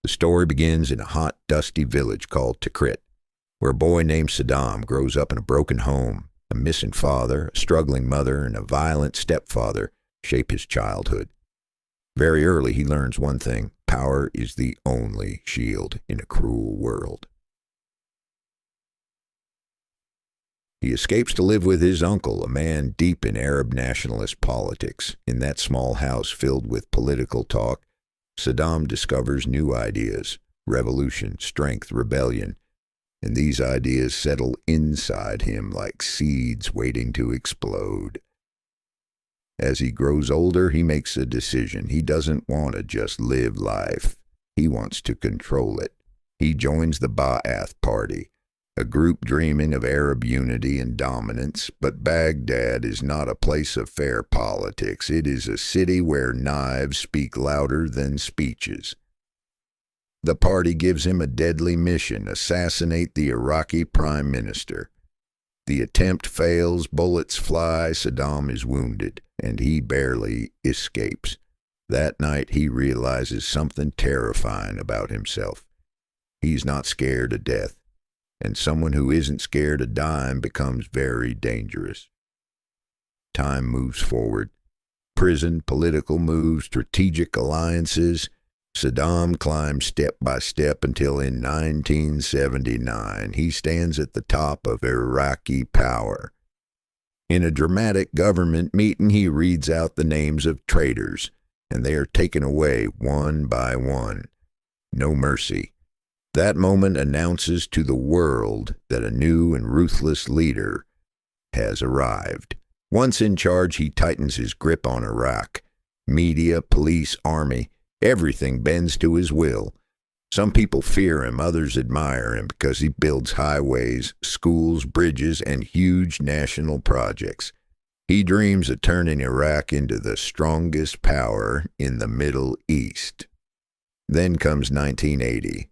The story begins in a hot, dusty village called Tikrit, where a boy named Saddam grows up in a broken home. A missing father, a struggling mother, and a violent stepfather shape his childhood. Very early, he learns one thing: power is the only shield in a cruel world. He escapes to live with his uncle, a man deep in Arab nationalist politics. In that small house filled with political talk, Saddam discovers new ideas: revolution, strength, rebellion. And these ideas settle inside him like seeds waiting to explode. As he grows older, he makes a decision. He doesn't want to just live life. He wants to control it. He joins the Ba'ath Party, a group dreaming of Arab unity and dominance. But Baghdad is not a place of fair politics. It is a city where knives speak louder than speeches. The party gives him a deadly mission: assassinate the Iraqi prime minister. The attempt fails, bullets fly, Saddam is wounded, and he barely escapes. That night he realizes something terrifying about himself. He's not scared of death, and someone who isn't scared of dying becomes very dangerous. Time moves forward. Prison, political moves, strategic alliances. Saddam climbs step by step until in 1979 he stands at the top of Iraqi power. In a dramatic government meeting, he reads out the names of traitors, and they are taken away one by one. No mercy. That moment announces to the world that a new and ruthless leader has arrived. Once in charge, he tightens his grip on Iraq. Media, police, army, everything bends to his will. Some people fear him, others admire him because he builds highways, schools, bridges, and huge national projects. He dreams of turning Iraq into the strongest power in the Middle East. Then comes 1980.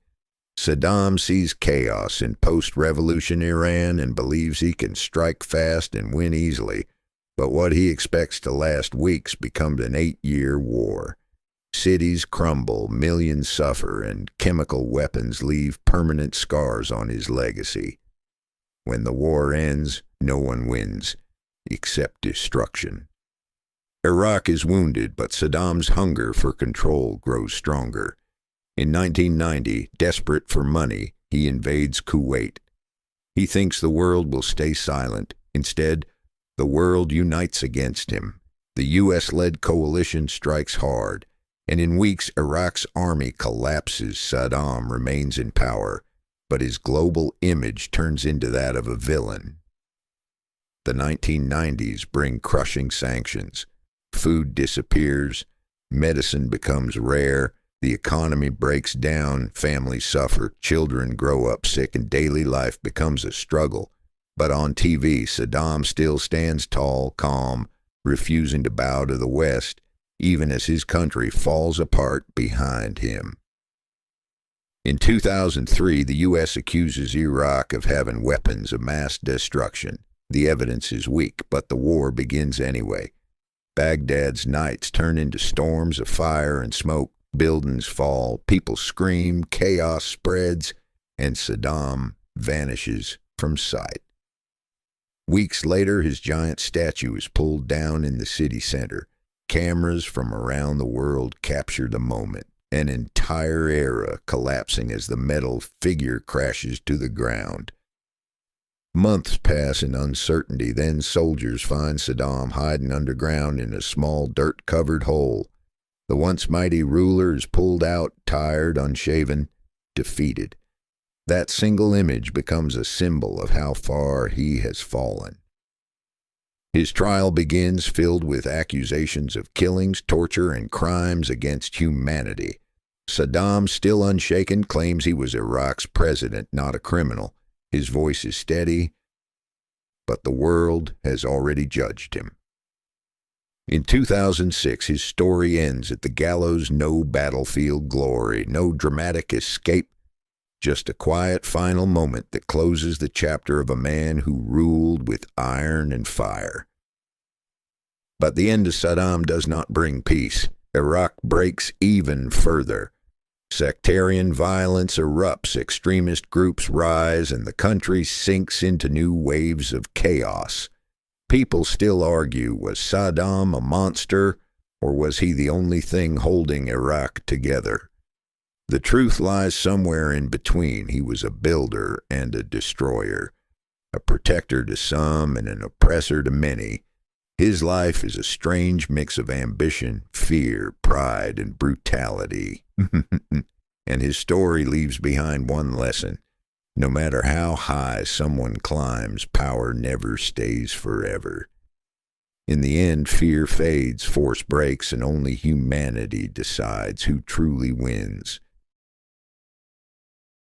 Saddam sees chaos in post-revolution Iran and believes he can strike fast and win easily. But what he expects to last weeks becomes an 8-year war. Cities crumble, millions suffer, and chemical weapons leave permanent scars on his legacy. When the war ends, no one wins, except destruction. Iraq is wounded, but Saddam's hunger for control grows stronger. In 1990, desperate for money, he invades Kuwait. He thinks the world will stay silent. Instead, the world unites against him. The U.S.-led coalition strikes hard. And in weeks, Iraq's army collapses. Saddam remains in power, but his global image turns into that of a villain. The 1990s bring crushing sanctions. Food disappears, medicine becomes rare, the economy breaks down, families suffer, children grow up sick, and daily life becomes a struggle. But on TV, Saddam still stands tall, calm, refusing to bow to the West, even as his country falls apart behind him. In 2003, the U.S. accuses Iraq of having weapons of mass destruction. The evidence is weak, but the war begins anyway. Baghdad's nights turn into storms of fire and smoke, buildings fall, people scream, chaos spreads, and Saddam vanishes from sight. Weeks later, his giant statue is pulled down in the city center. Cameras from around the world capture the moment, an entire era collapsing as the metal figure crashes to the ground. Months pass in uncertainty, then soldiers find Saddam hiding underground in a small dirt-covered hole. The once mighty ruler is pulled out, tired, unshaven, defeated. That single image becomes a symbol of how far he has fallen. His trial begins, filled with accusations of killings, torture, and crimes against humanity. Saddam, still unshaken, claims he was Iraq's president, not a criminal. His voice is steady, but the world has already judged him. In 2006, his story ends at the gallows. No battlefield glory, no dramatic escape, just a quiet final moment that closes the chapter of a man who ruled with iron and fire. But the end of Saddam does not bring peace. Iraq breaks even further. Sectarian violence erupts, extremist groups rise, and the country sinks into new waves of chaos. People still argue, was Saddam a monster, or was he the only thing holding Iraq together? The truth lies somewhere in between. He was a builder and a destroyer, a protector to some and an oppressor to many. His life is a strange mix of ambition, fear, pride, and brutality. And his story leaves behind one lesson. No matter how high someone climbs, power never stays forever. In the end, fear fades, force breaks, and only humanity decides who truly wins.